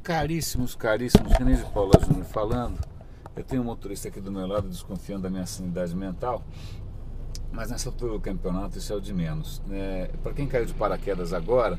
Caríssimos, caríssimos, que nem de Paula Júnior falando. Eu tenho um motorista aqui do meu lado desconfiando da minha sanidade mental, mas nessa altura do campeonato isso é o de menos. Para quem caiu de paraquedas agora,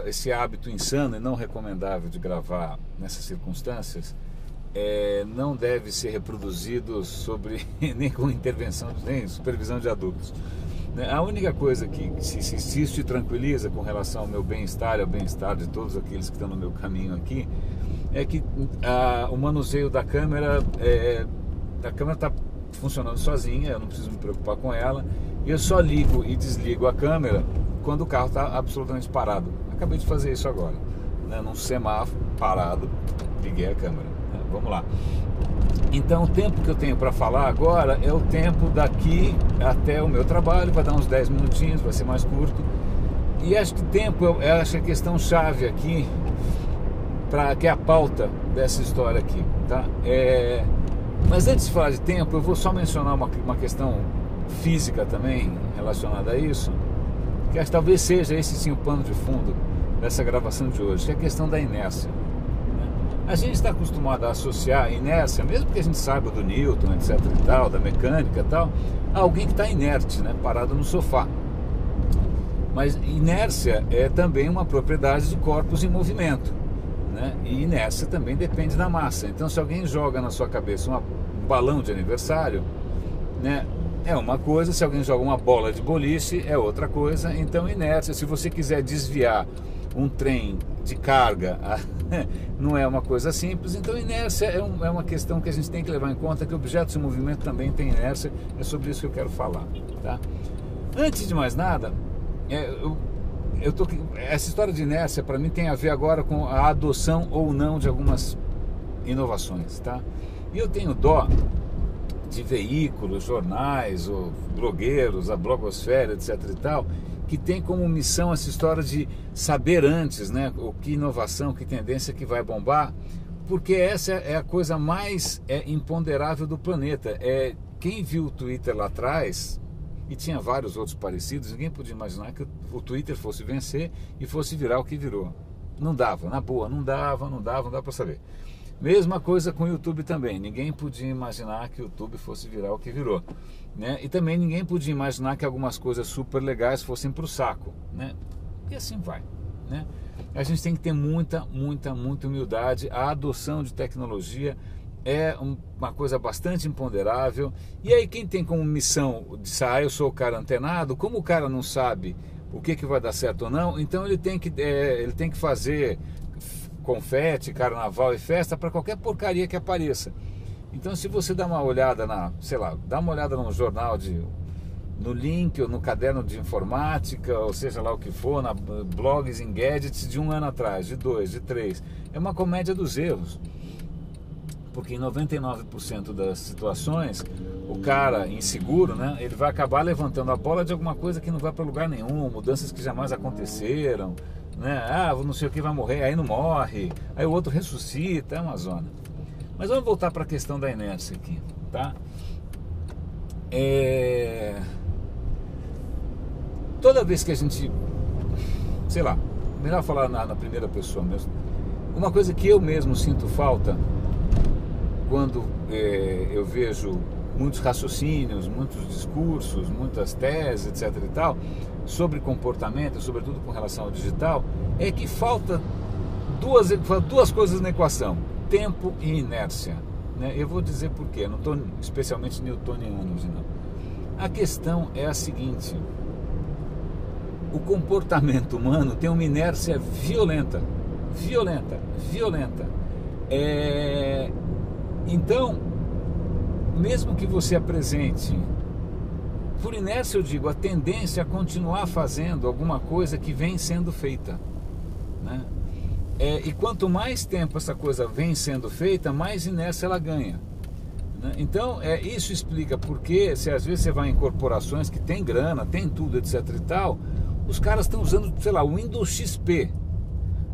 esse hábito insano e não recomendável de gravar nessas circunstâncias não deve ser reproduzido nem com intervenção, nem supervisão de adultos. A única coisa que se isso te tranquiliza com relação ao meu bem-estar e ao bem-estar de todos aqueles que estão no meu caminho aqui, é que o manuseio da câmera está funcionando sozinha, eu não preciso me preocupar com ela, eu só ligo e desligo a câmera quando o carro está absolutamente parado. Acabei de fazer isso agora, num semáforo parado, liguei a câmera. Vamos lá. Então o tempo que eu tenho para falar agora é o tempo daqui até o meu trabalho, vai dar uns 10 minutinhos, vai ser mais curto. E acho que tempo, eu acho a questão chave aqui, que é a pauta dessa história aqui, tá? Mas antes de falar de tempo, eu vou só mencionar uma questão física também relacionada a isso, que acho que talvez seja esse sim o pano de fundo dessa gravação de hoje, que é a questão da inércia. A gente está acostumado a associar a inércia, mesmo que a gente saiba do Newton, etc e tal, da mecânica e tal, a alguém que está inerte, parado no sofá. Mas inércia é também uma propriedade de corpos em movimento, e inércia também depende da massa. Então, se alguém joga na sua cabeça um balão de aniversário, é uma coisa, se alguém joga uma bola de boliche, é outra coisa. Então, inércia, se você quiser desviar um trem de carga, não é uma coisa simples. Então inércia é uma questão que a gente tem que levar em conta, que objetos em movimento também tem inércia. É sobre isso que eu quero falar, tá? Antes de mais nada, essa história de inércia para mim tem a ver agora com a adoção ou não de algumas inovações, tá? E eu tenho dó de veículos, jornais, ou blogueiros, a blogosfera, etc e tal, que tem como missão essa história de saber antes, o que inovação, que tendência que vai bombar, porque essa é a coisa mais imponderável do planeta. Quem viu o Twitter lá atrás, e tinha vários outros parecidos, ninguém podia imaginar que o Twitter fosse vencer e fosse virar o que virou. Não dava, na boa, não dava para saber. Mesma coisa com o YouTube também, ninguém podia imaginar que o YouTube fosse virar o que virou, E também ninguém podia imaginar que algumas coisas super legais fossem para o saco, E assim vai, A gente tem que ter muita humildade. A adoção de tecnologia é uma coisa bastante imponderável. E aí quem tem como missão de eu sou o cara antenado, como o cara não sabe o que vai dar certo ou não, então ele tem que fazer confete, carnaval e festa para qualquer porcaria que apareça. Então, se você dá uma olhada dá uma olhada num jornal, no link ou no caderno de informática, ou seja lá o que for, na blogs em gadgets de um ano atrás, de 2, de 3, é uma comédia dos erros. Porque em 99% das situações, o cara inseguro, ele vai acabar levantando a bola de alguma coisa que não vai para lugar nenhum, mudanças que jamais aconteceram, não sei o que vai morrer, aí não morre, aí o outro ressuscita, é uma zona. Mas vamos voltar para a questão da inércia aqui, tá? Toda vez que a gente, melhor falar na primeira pessoa mesmo, uma coisa que eu mesmo sinto falta quando eu vejo muitos raciocínios, muitos discursos, muitas teses, etc e tal, sobre comportamento, sobretudo com relação ao digital, é que falta duas coisas na equação: tempo e inércia. Eu vou dizer por quê, não estou especialmente newtoniano hoje não. A questão é a seguinte: o comportamento humano tem uma inércia violenta. Então, mesmo que você apresente, por inércia eu digo, a tendência a continuar fazendo alguma coisa que vem sendo feita, e quanto mais tempo essa coisa vem sendo feita, mais inércia ela ganha, Então, isso explica porque, se às vezes você vai em corporações que tem grana, tem tudo, etc e tal, os caras estão usando, o Windows XP.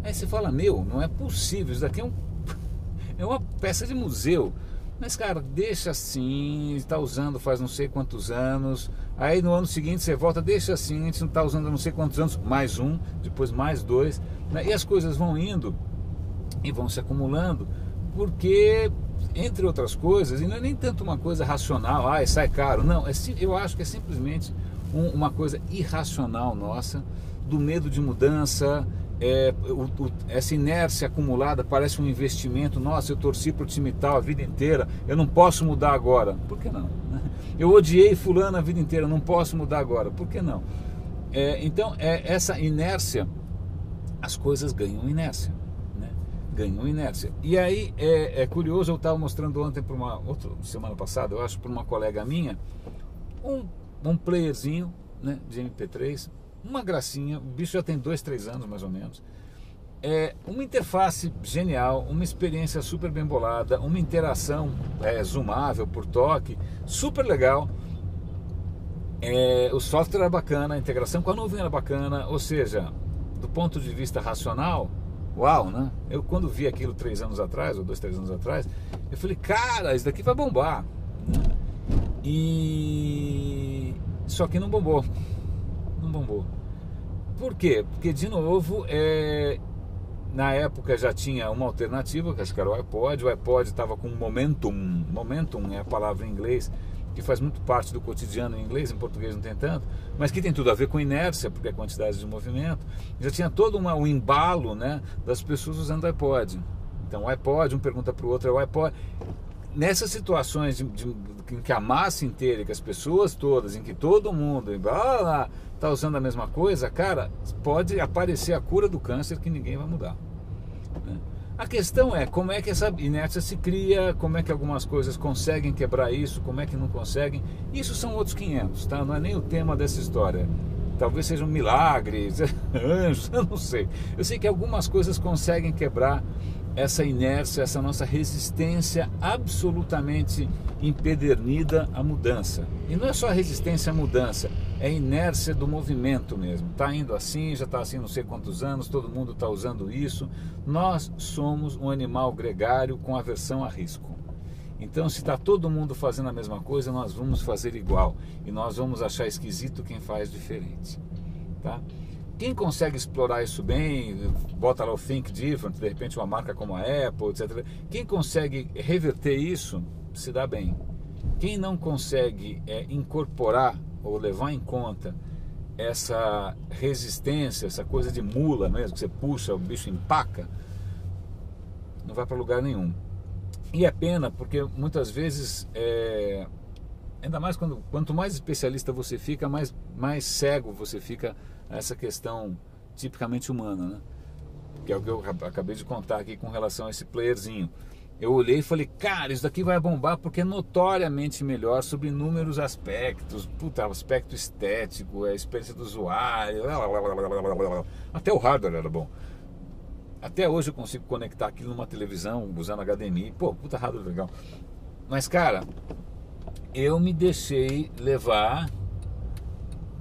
Aí você fala, não é possível, isso daqui é uma peça de museu. Mas, cara, deixa assim, está usando faz não sei quantos anos, aí no ano seguinte você volta, deixa assim, a gente não está usando há não sei quantos anos, mais um, depois mais dois, e as coisas vão indo, e vão se acumulando, porque, entre outras coisas, e não é nem tanto uma coisa racional, sai caro, não, eu acho que é simplesmente uma coisa irracional nossa, do medo de mudança. Essa inércia acumulada parece um investimento. Nossa, eu torci para o time tal a vida inteira, eu não posso mudar agora. Por que não? Eu odiei fulano a vida inteira, não posso mudar agora. Por que não? Então, essa inércia, as coisas ganham inércia, né? Ganham inércia. E aí é curioso, eu estava mostrando ontem para semana passada, eu acho, para uma colega minha, um playerzinho, né, de MP3, uma gracinha, o bicho já tem 2, 3 anos mais ou menos. Uma interface genial, uma experiência super bem bolada, uma interação zoomável por toque, super legal. O software era bacana, a integração com a nuvem era bacana, ou seja, do ponto de vista racional, uau, né? Eu quando vi aquilo 3 anos atrás, ou 2, 3 anos atrás, eu falei, cara, isso daqui vai bombar, né? Só que não bombou. Não bombou. Por quê? Porque, de novo, na época já tinha uma alternativa, que acho que era o iPod estava com momentum é a palavra em inglês, que faz muito parte do cotidiano em inglês, em português não tem tanto, mas que tem tudo a ver com inércia, porque é quantidade de movimento. Já tinha todo um embalo, né, das pessoas usando o iPod. Então o iPod, um pergunta para o outro, é o iPod. Nessas situações em que a massa inteira, que as pessoas todas, em que todo mundo está usando a mesma coisa, cara, pode aparecer a cura do câncer que ninguém vai mudar, né? A questão é como é que essa inércia se cria, como é que algumas coisas conseguem quebrar isso, como é que não conseguem. Isso são outros 500, tá? Não é nem o tema dessa história. Talvez sejam milagres, anjos, eu não sei. Eu sei que algumas coisas conseguem quebrar essa inércia, essa nossa resistência absolutamente empedernida à mudança. E não é só a resistência à mudança, é a inércia do movimento mesmo. Está indo assim, já está assim não sei quantos anos, todo mundo está usando isso. Nós somos um animal gregário com aversão a risco. Então, se está todo mundo fazendo a mesma coisa, nós vamos fazer igual. E nós vamos achar esquisito quem faz diferente, tá? Quem consegue explorar isso bem, bota lá o Think Different, de repente uma marca como a Apple, etc. Quem consegue reverter isso, se dá bem. Quem não consegue incorporar ou levar em conta essa resistência, essa coisa de mula mesmo, que você puxa, o bicho empaca, não vai para lugar nenhum. E é pena, porque muitas vezes, ainda mais quanto mais especialista você fica, mais cego você fica a essa questão tipicamente humana, né? Que é o que eu acabei de contar aqui com relação a esse playerzinho. Eu olhei e falei, cara, isso daqui vai bombar porque é notoriamente melhor sobre inúmeros aspectos. Puta, aspecto estético, a experiência do usuário, até o hardware era bom. Até hoje eu consigo conectar aquilo numa televisão usando HDMI. Pô, puta hardware legal. Mas, cara, eu me deixei levar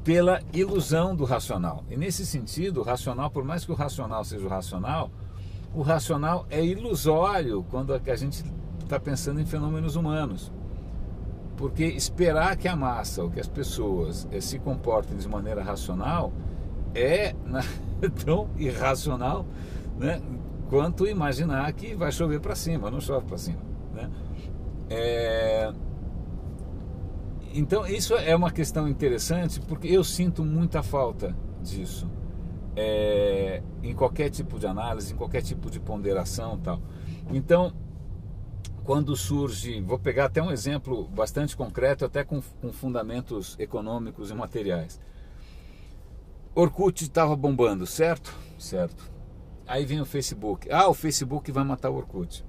pela ilusão do racional. E nesse sentido, o racional, por mais que o racional seja o racional é ilusório quando a gente está pensando em fenômenos humanos. Porque esperar que a massa ou que as pessoas se comportem de maneira racional é tão irracional, né, quanto imaginar que vai chover para cima. Não chove para cima, né? Então isso é uma questão interessante, porque eu sinto muita falta disso em qualquer tipo de análise, em qualquer tipo de ponderação, tal. Então, quando surge, vou pegar até um exemplo bastante concreto, até com fundamentos econômicos e materiais. Orkut estava bombando, certo? Certo. Aí vem o Facebook. O Facebook vai matar o Orkut.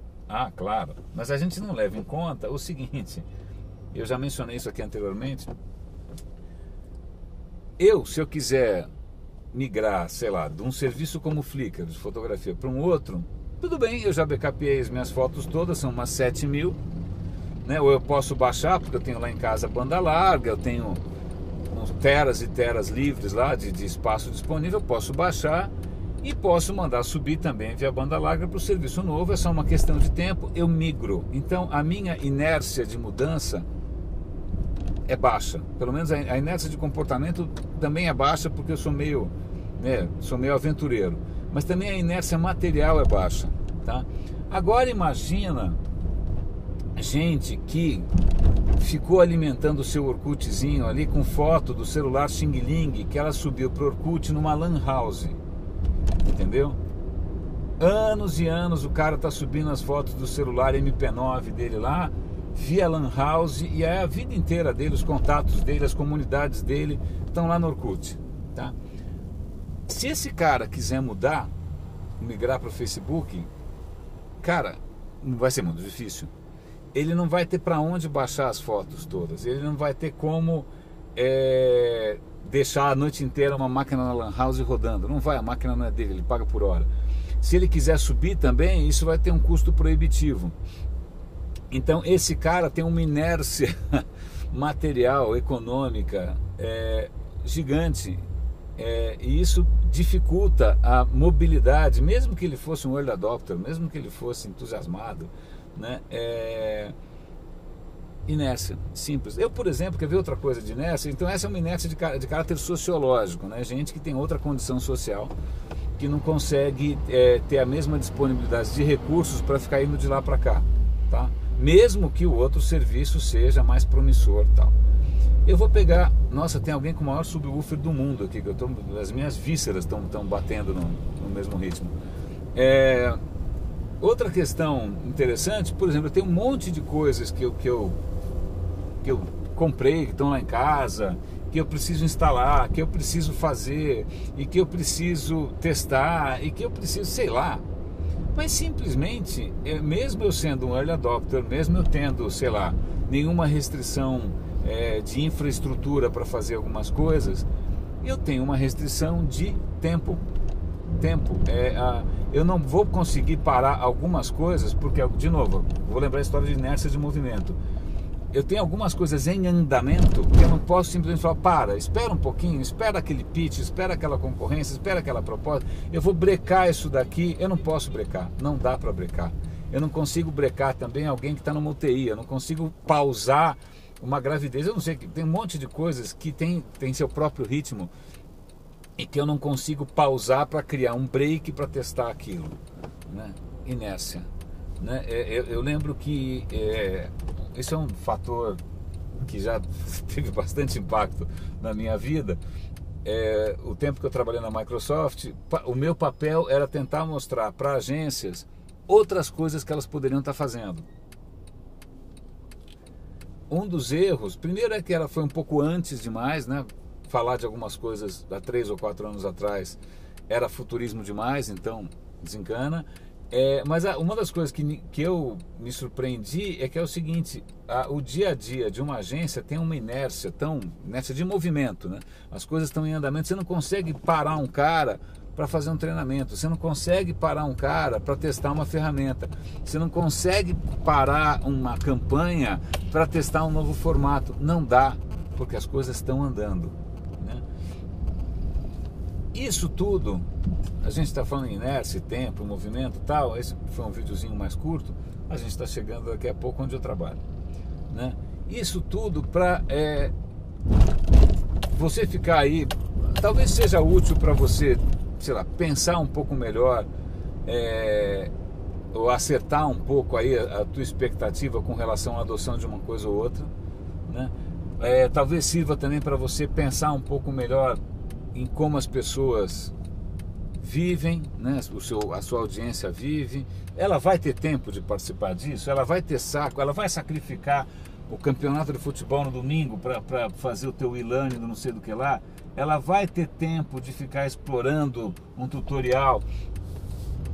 Claro. Mas a gente não leva em conta o seguinte, eu já mencionei isso aqui anteriormente. Se eu quiser migrar, sei lá, de um serviço como o Flickr de fotografia para um outro, tudo bem, eu já backupei as minhas fotos todas, são umas 7.000, né? Ou eu posso baixar, porque eu tenho lá em casa banda larga, eu tenho uns teras e teras livres lá de espaço disponível, eu posso baixar e posso mandar subir também via banda larga para o serviço novo. É só uma questão de tempo, eu migro. Então a minha inércia de mudança é baixa, pelo menos a inércia de comportamento também é baixa, porque eu sou meio aventureiro, mas também a inércia material é baixa, tá? Agora imagina gente que ficou alimentando o seu Orkutzinho ali com foto do celular Xing Ling, que ela subiu pro Orkut numa lan house, entendeu? Anos e anos o cara tá subindo as fotos do celular MP9 dele lá, via lan house, e aí a vida inteira dele, os contatos dele, as comunidades dele estão lá no Orkut, tá? Se esse cara quiser mudar, migrar para o Facebook, cara, não vai ser muito difícil. Ele não vai ter para onde baixar as fotos todas, ele não vai ter como deixar a noite inteira uma máquina na lan house rodando, não vai, a máquina não é dele, ele paga por hora. Se ele quiser subir também, isso vai ter um custo proibitivo. Então esse cara tem uma inércia material, econômica gigante, e isso dificulta a mobilidade, mesmo que ele fosse um early adopter, mesmo que ele fosse entusiasmado, né? Inércia, simples. Eu, por exemplo, quer ver outra coisa de inércia? Então essa é uma inércia de caráter sociológico, né? Gente que tem outra condição social, que não consegue ter a mesma disponibilidade de recursos para ficar indo de lá para cá, tá? Mesmo que o outro serviço seja mais promissor, tal. Eu vou pegar, nossa, tem alguém com o maior subwoofer do mundo aqui, que as minhas vísceras estão batendo no mesmo ritmo. Outra questão interessante, por exemplo, eu tenho um monte de coisas que eu comprei, que estão lá em casa, que eu preciso instalar, que eu preciso fazer, e que eu preciso testar, e que eu preciso, sei lá. Mas simplesmente, mesmo eu sendo um early adopter, mesmo eu tendo, sei lá, nenhuma restrição de infraestrutura para fazer algumas coisas, eu tenho uma restrição de tempo. Eu não vou conseguir parar algumas coisas, porque, de novo, vou lembrar a história de inércia de movimento. Eu tenho algumas coisas em andamento que eu não posso simplesmente falar, espera um pouquinho, espera aquele pitch, espera aquela concorrência, espera aquela proposta, eu vou brecar isso daqui. Eu não posso brecar, não dá para brecar. Eu não consigo brecar também alguém que está numa UTI, eu não consigo pausar uma gravidez, eu não sei, tem um monte de coisas que tem seu próprio ritmo e que eu não consigo pausar para criar um break para testar aquilo, né? Inércia, né? Eu lembro que isso é um fator que já teve bastante impacto na minha vida. O tempo que eu trabalhei na Microsoft, o meu papel era tentar mostrar para agências outras coisas que elas poderiam estar fazendo. Um dos erros, primeiro é que ela foi um pouco antes demais, né? Falar de algumas coisas há 3 ou 4 anos atrás era futurismo demais, então desencana. Mas uma das coisas que eu me surpreendi é que é o seguinte: o dia a dia de uma agência tem uma inércia de movimento, né? As coisas estão em andamento, você não consegue parar um cara para fazer um treinamento, você não consegue parar um cara para testar uma ferramenta, você não consegue parar uma campanha para testar um novo formato, não dá, porque as coisas estão andando, né? Isso tudo, a gente está falando em inércia, tempo, movimento e tal. Esse foi um videozinho mais curto, a gente está chegando daqui a pouco onde eu trabalho, né? Isso tudo para você ficar aí, talvez seja útil para você, sei lá, pensar um pouco melhor, ou acertar um pouco aí a tua expectativa com relação à adoção de uma coisa ou outra, né? Talvez sirva também para você pensar um pouco melhor em como as pessoas vivem, né? A sua audiência vive. Ela vai ter tempo de participar disso? Ela vai ter saco? Ela vai sacrificar o campeonato de futebol no domingo para fazer o teu e-learning do não sei do que lá? Ela vai ter tempo de ficar explorando um tutorial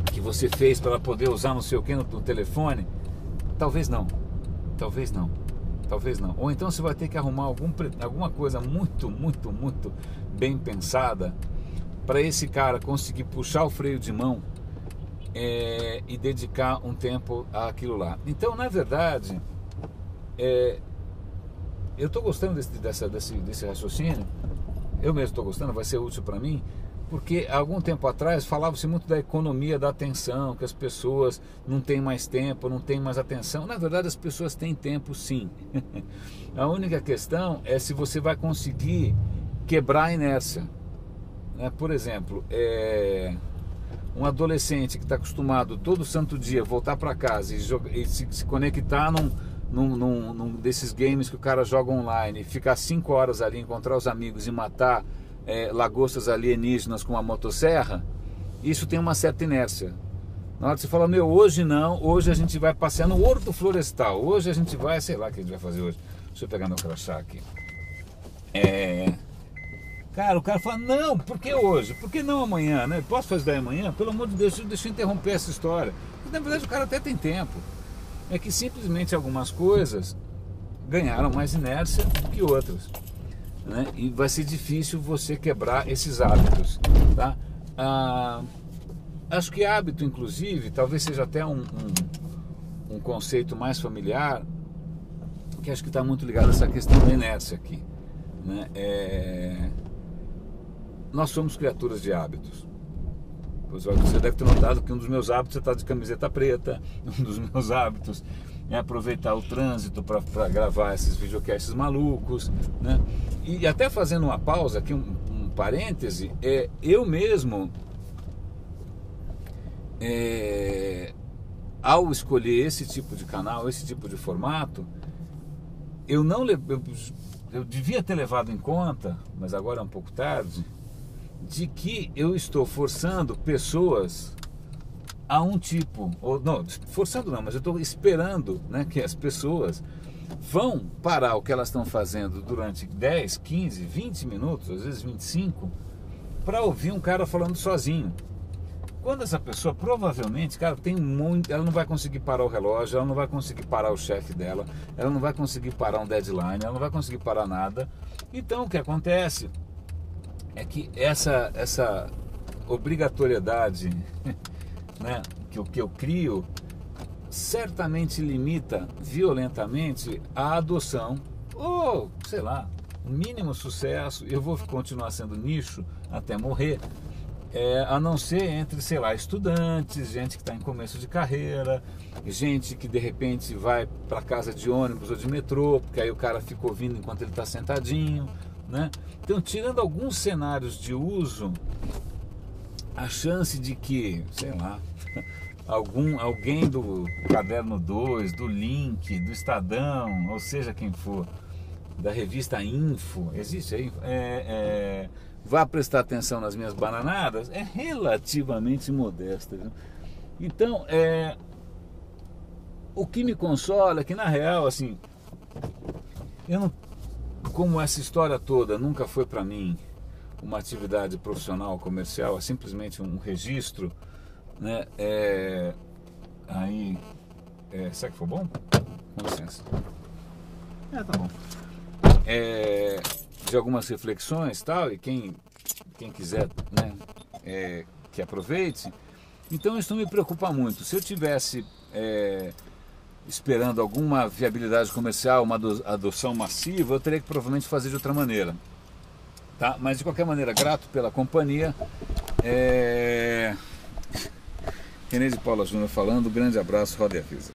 que você fez para ela poder usar não sei o que no telefone? Talvez não, talvez não, talvez não. Ou então você vai ter que arrumar alguma coisa muito, muito, muito bem pensada para esse cara conseguir puxar o freio de mão e dedicar um tempo àquilo lá. Então, na verdade, eu estou gostando desse raciocínio. Eu mesmo estou gostando, vai ser útil para mim, porque há algum tempo atrás falava-se muito da economia da atenção, que as pessoas não têm mais tempo, não têm mais atenção. Na verdade, as pessoas têm tempo, sim. A única questão é se você vai conseguir quebrar a inércia, né? Por exemplo, um adolescente que está acostumado todo santo dia voltar para casa e se conectar num desses games que o cara joga online, ficar 5 horas ali, encontrar os amigos e matar lagostas alienígenas com uma motosserra, isso tem uma certa inércia. Na hora que você fala, meu, hoje não, hoje a gente vai passear no Horto Florestal, hoje a gente vai, sei lá o que a gente vai fazer hoje. Deixa eu pegar meu crachá aqui. Cara, o cara fala, não, por que hoje? Por que não amanhã, né? Posso fazer amanhã? Pelo amor de Deus, deixa eu interromper essa história. Mas, na verdade, o cara até tem tempo. É que simplesmente algumas coisas ganharam mais inércia do que outras, né? E vai ser difícil você quebrar esses hábitos, tá? Acho que hábito, inclusive, talvez seja até um conceito mais familiar, que acho que está muito ligado a essa questão da inércia aqui, né? Nós somos criaturas de hábitos. Você deve ter notado que um dos meus hábitos é estar de camiseta preta, um dos meus hábitos é aproveitar o trânsito para gravar esses videocasts malucos, né? E até fazendo uma pausa aqui, um parêntese, eu mesmo, ao escolher esse tipo de canal, esse tipo de formato, eu devia ter levado em conta, mas agora é um pouco tarde, de que eu estou forçando pessoas a um tipo, ou não, forçando não, mas eu estou esperando, né, que as pessoas vão parar o que elas estão fazendo durante 10, 15, 20 minutos, às vezes 25, para ouvir um cara falando sozinho. Quando essa pessoa provavelmente, cara, ela não vai conseguir parar o relógio, ela não vai conseguir parar o chefe dela, ela não vai conseguir parar um deadline, ela não vai conseguir parar nada. Então o que acontece é que essa obrigatoriedade, né, que eu crio certamente limita violentamente a adoção, ou sei lá, o mínimo sucesso. Eu vou continuar sendo nicho até morrer, a não ser entre, sei lá, estudantes, gente que está em começo de carreira, gente que de repente vai para casa de ônibus ou de metrô, porque aí o cara fica ouvindo enquanto ele está sentadinho, né? Então, tirando alguns cenários de uso, a chance de que, sei lá, alguém do Caderno 2, do Link, do Estadão, ou seja quem for, da revista Info, existe aí, vá prestar atenção nas minhas bananadas, é relativamente modesta, viu? Então, o que me consola é que, na real, assim, eu não, como essa história toda nunca foi para mim uma atividade profissional, comercial, é simplesmente um registro, né? Será que foi bom? Com licença. Tá bom. De algumas reflexões e tal, e quem quiser, né, que aproveite. Então isso não me preocupa muito. Se eu tivesse esperando alguma viabilidade comercial, uma adoção massiva, eu teria que provavelmente fazer de outra maneira, tá? Mas de qualquer maneira, grato pela companhia. René de Paula Júnior falando, grande abraço, roda e avisa.